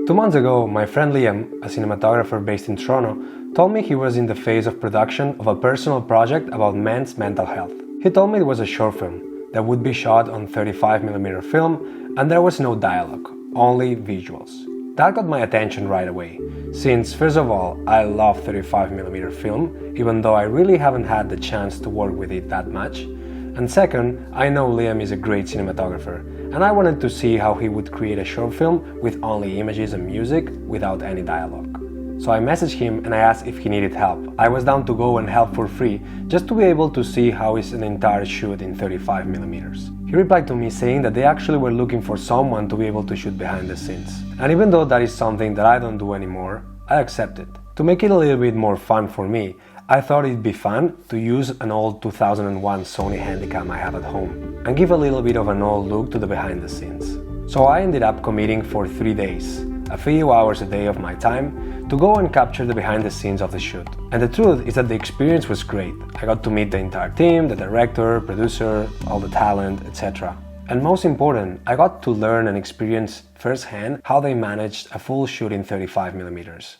2 months ago, my friend Liam, a cinematographer based in Toronto, told me he was in the phase of production of a personal project about men's mental health. He told me it was a short film that would be shot on 35mm film and there was no dialogue, only visuals. That got my attention right away, since first of all, I love 35mm film, even though I really haven't had the chance to work with it that much. And second, I know Liam is a great cinematographer, and I wanted to see how he would create a short film with only images and music without any dialogue. So I messaged him and I asked if he needed help. I was down to go and help for free, just to be able to see how is an entire shoot in 35mm. He replied to me saying that they actually were looking for someone to be able to shoot behind the scenes. And even though that is something that I don't do anymore, I accepted. To make it a little bit more fun for me, I thought it'd be fun to use an old 2001 Sony Handycam I have at home and give a little bit of an old look to the behind the scenes. So I ended up committing for 3 days, a few hours a day of my time, to go and capture the behind the scenes of the shoot. And the truth is that the experience was great. I got to meet the entire team, the director, producer, all the talent, etc. And most important, I got to learn and experience firsthand how they managed a full shoot in 35mm.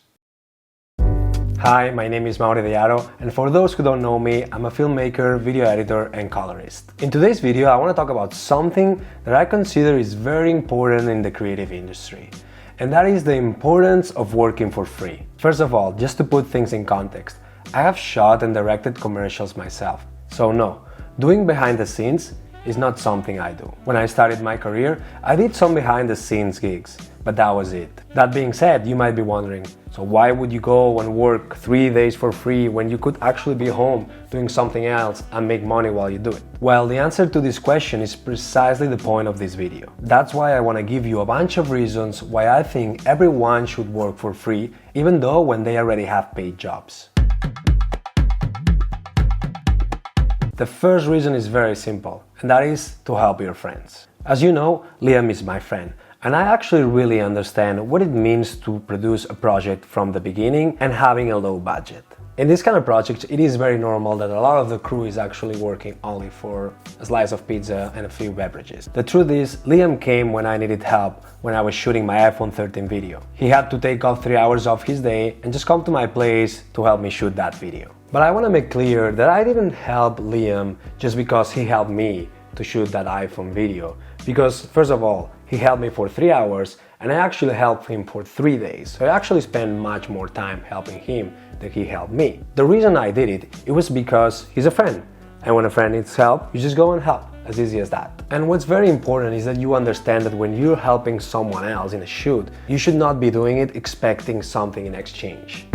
Hi, my name is Haro, and for those who don't know me, I'm a filmmaker, video editor, and colorist. In today's video, I want to talk about something that I consider is very important in the creative industry, and that is the importance of working for free. First of all, just to put things in context, I have shot and directed commercials myself, so no, doing behind the scenes is not something I do. When I started my career, I did some behind the scenes gigs, but that was it. That being said, you might be wondering, so why would you go and work 3 days for free when you could actually be home doing something else and make money while you do it? Well, the answer to this question is precisely the point of this video. That's why I want to give you a bunch of reasons why I think everyone should work for free, even though when they already have paid jobs. The first reason is very simple, and that is to help your friends. As you know, Liam is my friend, and I actually really understand what it means to produce a project from the beginning and having a low budget. In this kind of projects, it is very normal that a lot of the crew is actually working only for a slice of pizza and a few beverages. The truth is, Liam came when I needed help when I was shooting my iPhone 13 video. He had to take off 3 hours of his day and just come to my place to help me shoot that video. But I want to make clear that I didn't help Liam just because he helped me to shoot that iPhone video. Because first of all, he helped me for 3 hours and I actually helped him for 3 days. So I actually spent much more time helping him than he helped me. The reason I did it, it was because he's a friend. And when a friend needs help, you just go and help. As easy as that. And what's very important is that you understand that when you're helping someone else in a shoot, you should not be doing it expecting something in exchange.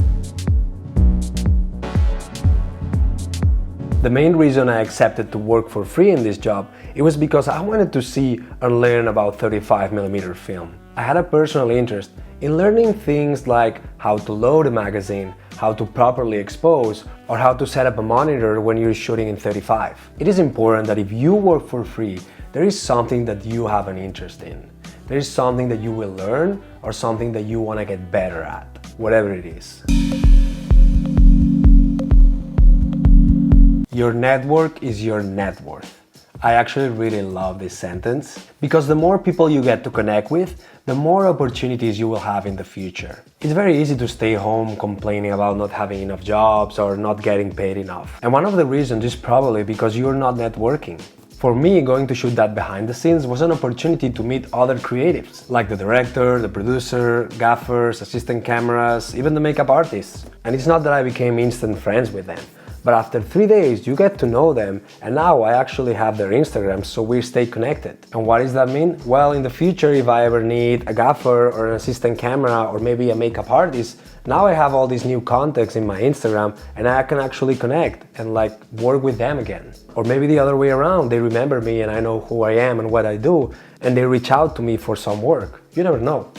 The main reason I accepted to work for free in this job, it was because I wanted to see and learn about 35mm film. I had a personal interest in learning things like how to load a magazine, how to properly expose, or how to set up a monitor when you're shooting in 35. It is important that if you work for free, there is something that you have an interest in. There is something that you will learn or something that you want to get better at, whatever it is. Your network is your net worth. I actually really love this sentence because the more people you get to connect with, the more opportunities you will have in the future. It's very easy to stay home complaining about not having enough jobs or not getting paid enough. And one of the reasons is probably because you're not networking. For me, going to shoot that behind the scenes was an opportunity to meet other creatives, like the director, the producer, gaffers, assistant cameras, even the makeup artists. And it's not that I became instant friends with them. But after 3 days, you get to know them, and now I actually have their Instagrams, so we stay connected. And what does that mean? Well, in the future, if I ever need a gaffer or an assistant camera or maybe a makeup artist, now I have all these new contacts in my Instagram and I can actually connect and work with them again. Or maybe the other way around, they remember me and I know who I am and what I do, and they reach out to me for some work. You never know.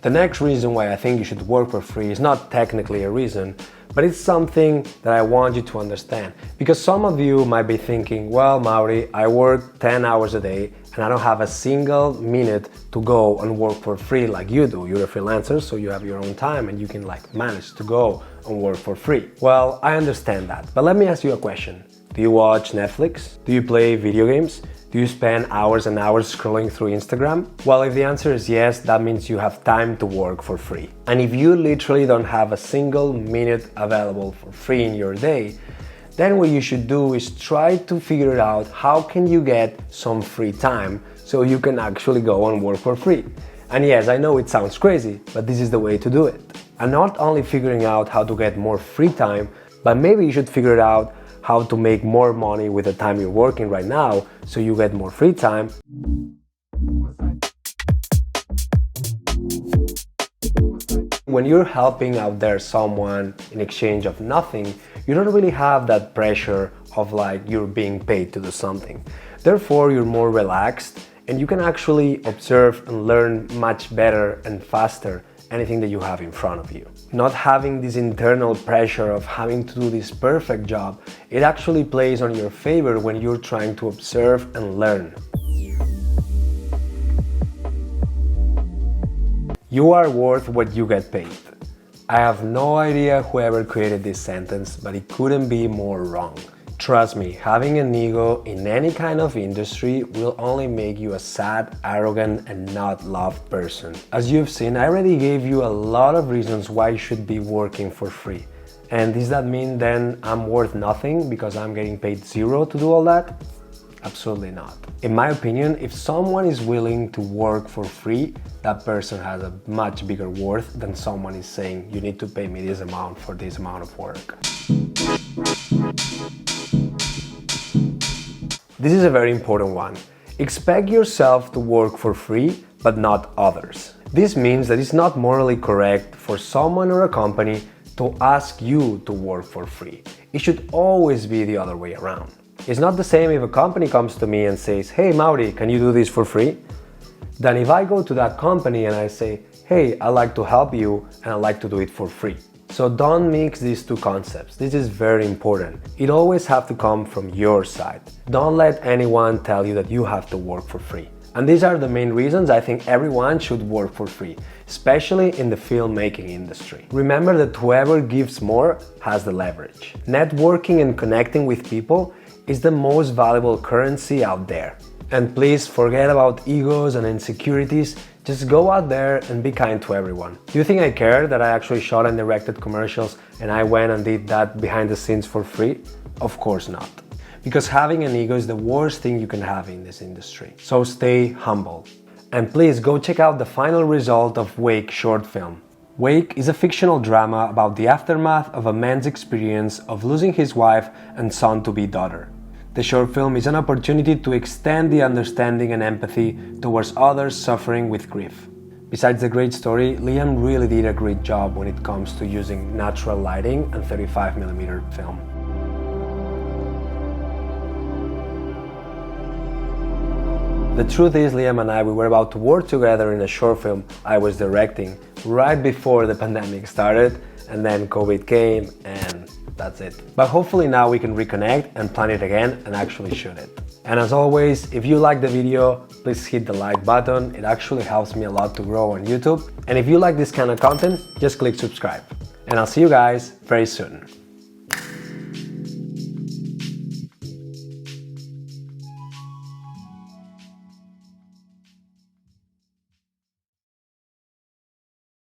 The next reason why I think you should work for free is not technically a reason, but it's something that I want you to understand. Because some of you might be thinking, well, Mauri, I work 10 hours a day and I don't have a single minute to go and work for free like you do. You're a freelancer, so you have your own time and you can manage to go and work for free. Well, I understand that, but let me ask you a question. Do you watch Netflix? Do you play video games? Do you spend hours and hours scrolling through Instagram? Well, if the answer is yes, that means you have time to work for free. And if you literally don't have a single minute available for free in your day, then what you should do is try to figure out how can you get some free time so you can actually go and work for free. And yes, I know it sounds crazy, but this is the way to do it. And not only figuring out how to get more free time, but maybe you should figure out how to make more money with the time you're working right now so you get more free time. When you're helping out there someone in exchange of nothing, you don't really have that pressure of like you're being paid to do something. Therefore, you're more relaxed and you can actually observe and learn much better and faster anything that you have in front of you. Not having this internal pressure of having to do this perfect job, it actually plays on your favor when you're trying to observe and learn. You are worth what you get paid. I have no idea whoever created this sentence, but it couldn't be more wrong. Trust me, having an ego in any kind of industry will only make you a sad, arrogant, and not loved person. As you've seen, I already gave you a lot of reasons why you should be working for free. And does that mean then I'm worth nothing because I'm getting paid zero to do all that? Absolutely not. In my opinion, if someone is willing to work for free, that person has a much bigger worth than someone is saying, you need to pay me this amount for this amount of work. This is a very important one. Expect yourself to work for free, but not others. This means that it's not morally correct for someone or a company to ask you to work for free. It should always be the other way around. It's not the same if a company comes to me and says, hey Mauri, can you do this for free? Than if I go to that company and I say, hey, I'd like to help you and I'd like to do it for free. So don't mix these two concepts. This is very important. It always has to come from your side. Don't let anyone tell you that you have to work for free. And these are the main reasons I think everyone should work for free, especially in the filmmaking industry. Remember that whoever gives more has the leverage. Networking and connecting with people is the most valuable currency out there. And please forget about egos and insecurities. Just go out there and be kind to everyone. Do you think I care that I actually shot and directed commercials and I went and did that behind the scenes for free? Of course not. Because having an ego is the worst thing you can have in this industry. So stay humble. And please go check out the final result of Wake short film. Wake is a fictional drama about the aftermath of a man's experience of losing his wife and soon-to-be daughter. The short film is an opportunity to extend the understanding and empathy towards others suffering with grief. Besides the great story, Liam really did a great job when it comes to using natural lighting and 35mm film. The truth is, Liam and I, we were about to work together in a short film I was directing right before the pandemic started, and then COVID came and that's it. But hopefully now we can reconnect and plan it again and actually shoot it. And as always, if you like the video, please hit the like button. It actually helps me a lot to grow on YouTube. And if you like this kind of content, just click subscribe. And I'll see you guys very soon.